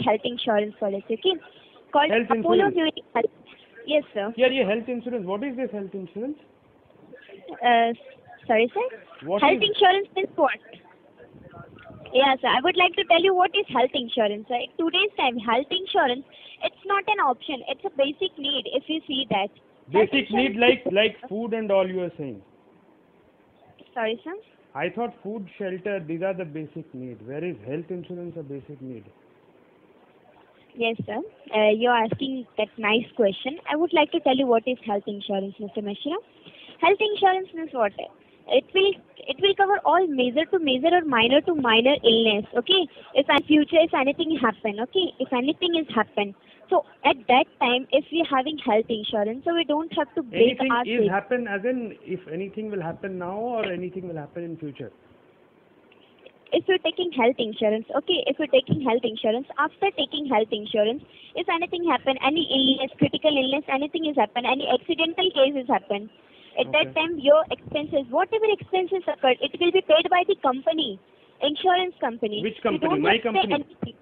health insurance policy, okay, called Health Apollo insurance. Munich Health. Yes, sir. यार ये health insurance, what is this health insurance? Sorry, sir. What Health is- insurance means what? Yeah, sir. I would like to tell you what is health insurance. Sir. In today's time, health insurance, it's not an option. It's a basic need. If you see that. Health Basic need insurance- like food and all you are saying. Sorry, sir. I thought food, shelter, these are the basic need. Where is health insurance a basic need? Yes, sir. You're asking that nice question. I would like to tell you what is health insurance, Mr. Mishra. Health insurance means what? It will cover all major to major or minor to minor illness. Okay. If in future if anything happen, okay, if anything is happen, so at that time if we are having health insurance, so we don't have to break Anything our is savings. happen as in if anything will happen now or anything will happen in future. If you're taking health insurance, okay, if you're taking health insurance, after taking health insurance, if anything happen, any illness, critical illness, anything is happen, any accidental case is happen, at Okay. that time your expenses, whatever expenses occurred, it will be paid by the company, insurance company. Which You company? don't My have to pay company? anything.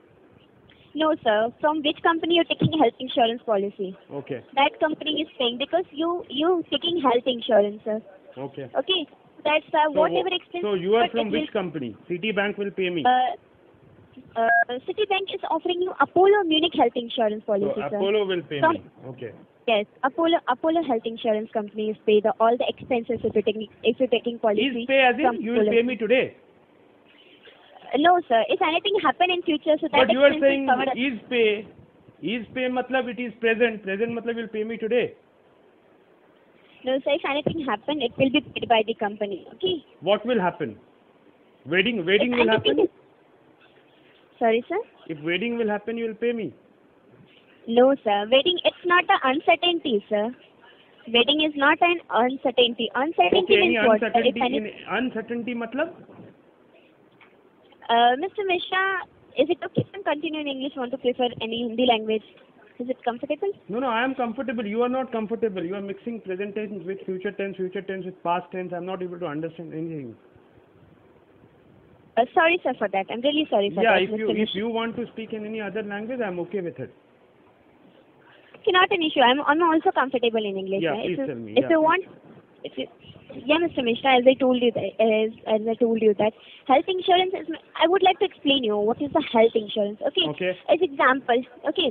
No, sir. From which company you're taking health insurance policy? Okay. That company is paying because you taking health insurance, sir. Okay. Okay, that's whatever expenses. So you are but from it which company? Citibank will pay me. Citibank is offering you Apollo Munich Health Insurance So policy, sir. Apollo will pay From- me. Okay. Yes, Apollo Health Insurance companies pay all the expenses if you're taking policy. Is pay as from in you will Apollo. pay me today. No, sir. If anything happen in future, so that But you are expense saying is covered. is pay. Is pay matlab it is present. Present matlab will pay me today. No, sir. If anything happen, it will be paid by the company. Okay. What will happen? Wedding If will anything happen. is- Sorry, sir. If wedding will happen, you will pay me. No, sir. Wedding, it's not an uncertainty, sir. Wedding is not an uncertainty. Uncertainty Okay. Any means what? If uncertainty? Uncertainty matlab? Mr. Mishra, is it okay if I continue in English? Want to prefer any Hindi language? Is it comfortable? No, I am comfortable. You are not comfortable. You are mixing present tense with future tense with past tense. I am not able to understand anything. Sorry, sir, for that. I'm really sorry for Yeah, that, if Mr. if Mishra. you want to speak in any other language, I am okay with it. Okay, not an issue. I'm also comfortable in English. Yeah, sir. please If you, tell me. If Yeah, you please. want, if you, yeah, Mr. Mishra, as I told you that health insurance is. I would like to explain you what is the health insurance. Okay. Okay. As example, okay.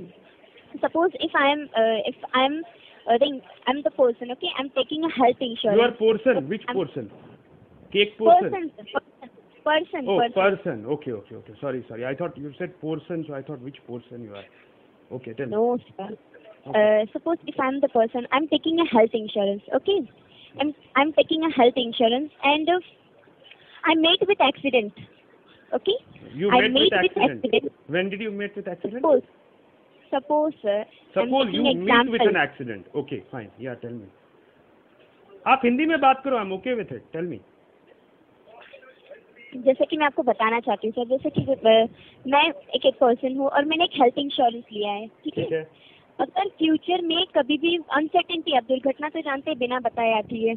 Suppose if I'm the person. Okay, I'm taking a health insurance. Your portion. Which I'm- portion? Cake portion. Person. Oh, person. Okay. Sorry. I thought you said portion, so I thought which portion you are. Okay, tell me. No, sir. Okay. Suppose if I'm the person, I'm taking a health insurance. Okay, I'm taking a health insurance, and I met with accident. Okay, You I met met with with accident. accident. When did you meet with accident? Suppose, sir. Suppose I'm you taking meet with an example. accident. Okay, fine. Yeah, tell me. आप हिंदी में बात करो. I'm okay with it. Tell me. जैसे कि मैं आपको बताना चाहती हूँ, सर, जैसे कि मैं एक पर्सन हूँ और मैंने एक हेल्थ इंश्योरेंस लिया है. ठीक ठीक है. है. अगर फ्यूचर में कभी भी अनसर्टेनिटी, अब दुर्घटना तो जानते हैं बिना बताए आती है.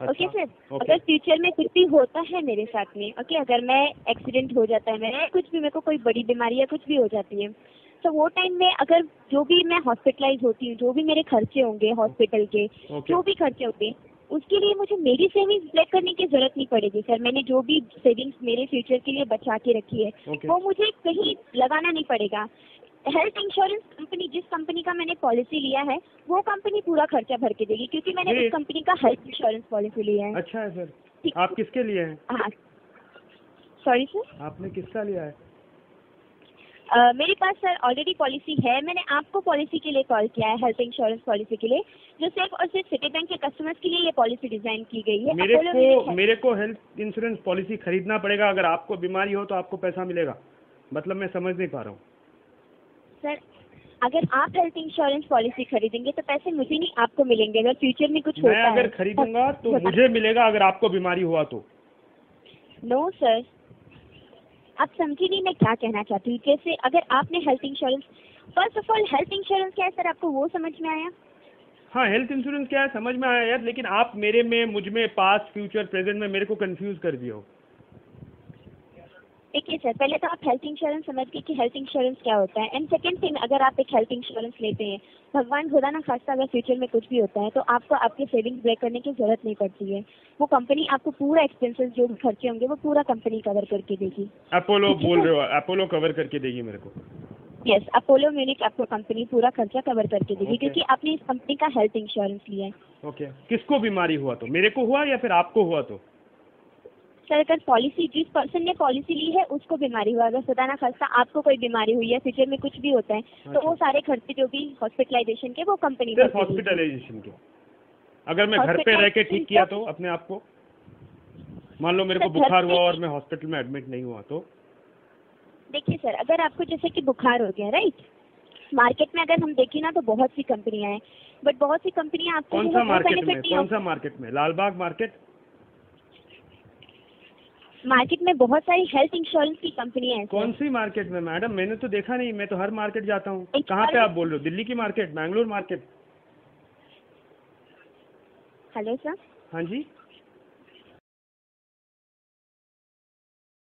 Okay sir. अगर फ्यूचर में कुछ भी होता है मेरे साथ में, ओके, अगर मैं एक्सीडेंट हो जाता है मेरा, कुछ भी, मेरे को कोई बड़ी बीमारी या कुछ भी हो जाती है, तो वो टाइम में अगर जो भी मैं हॉस्पिटलाइज होती हूँ, जो भी मेरे खर्चे होंगे हॉस्पिटल के, जो भी खर्चे होंगे, उसके लिए मुझे मेरी सेविंग्स ब्लैक करने की जरूरत नहीं पड़ेगी सर. मैंने जो भी सेविंग्स मेरे फ्यूचर के लिए बचा के रखी है, वो मुझे कहीं लगाना नहीं पड़ेगा. हेल्थ इंश्योरेंस कंपनी, जिस कंपनी का मैंने पॉलिसी लिया है, वो कंपनी पूरा खर्चा भर के देगी, क्योंकि मैंने उस कंपनी का हेल्थ इंश्योरेंस पॉलिसी लिया है. अच्छा है सर. आप किसके लिए हैं? हाँ. Sorry sir. आपने किसका लिया है? मेरे पास सर ऑलरेडी पॉलिसी है. मैंने आपको पॉलिसी के लिए कॉल किया है, हेल्थ इंश्योरेंस पॉलिसी के लिए, जो सिर्फ और सिर्फ सिटी बैंक के कस्टमर्स के लिए ये पॉलिसी डिजाइन की गई है. मेरे को हेल्थ इंश्योरेंस पॉलिसी खरीदना पड़ेगा. अगर आपको बीमारी हो तो आपको पैसा मिलेगा. मतलब मैं समझ नहीं पा रहा हूँ सर. अगर आप हेल्थ इंश्योरेंस पॉलिसी खरीदेंगे तो पैसे मुझे नहीं, आपको मिलेंगे. अगर फ्यूचर में कुछ होता है, मैं अगर खरीदूंगा तो मुझे मिलेगा. अगर आपको बीमारी हुआ तो. नो सर, आप समझी नहीं मैं क्या कहना चाहती हूँ. जैसे अगर आपने health insurance, first of all health insurance क्या है सर, आपको वो समझ में आया? हाँ, हेल्थ इंश्योरेंस क्या है समझ में आया यार, लेकिन आप मेरे में, मुझ में, पास्ट, फ्यूचर, प्रेजेंट में मेरे को कंफ्यूज कर दिए हो. देखिए सर, पहले तो आप हेल्थ इंश्योरेंस समझ गए कि हेल्थ इंश्योरेंस क्या होता है। एंड सेकंड थिंग, अगर आप एक हेल्थ इंश्योरेंस लेते हैं, भगवान खुदा ना खास्ता अगर फ्यूचर में कुछ भी होता है तो आपको आपके सेविंग्स ब्रेक करने की जरूरत नहीं पड़ती है। वो कंपनी आपको पूरा एक्सपेंसेस जो भी खर्चे होंगे वो पूरा कंपनी कवर करके देगी। अपोलो बोल रहे हो? अपोलो कवर करके देगी मेरे को? यस, अपोलो म्यूनिक आपको कंपनी पूरा खर्चा कवर करके देगी क्योंकि आपने इस कंपनी का हेल्थ इंश्योरेंस लिया है। ओके, किसको बीमारी हुआ तो? मेरे को हुआ या फिर आपको हुआ तो? सर, अगर पॉलिसी जिस पर्सन ने पॉलिसी ली है उसको बीमारी हुआ, अगर खुदा ना खास्ता आपको कोई बीमारी हुई है, फ्यूचर में कुछ भी होता है तो वो सारे खर्चे जो भी हॉस्पिटलाइजेशन के वो कंपनी सिर्फ हॉस्पिटलाइजेशन के? अगर मैं घर पे रह के ठीक किया तो अपने आप को, मान लो मेरे को बुखार हुआ और मैं हॉस्पिटल में एडमिट नहीं हुआ तो? देखिए सर, अगर आपको जैसे कि बुखार हो गया, राइट, मार्केट में अगर हम देखें ना तो बहुत सी कंपनियां हैं, बट बहुत सी कंपनियां आपको कौन सा मार्केट में? लालबाग मार्केट? मार्केट में बहुत सारी हेल्थ इंश्योरेंस की कंपनियां हैं। कौन सी मार्केट में मैडम? मैंने तो देखा नहीं, मैं तो हर मार्केट जाता हूँ। कहाँ पे आप बोल रहे हो? दिल्ली की market, Bangalore market? Hello sir. हाँ जी।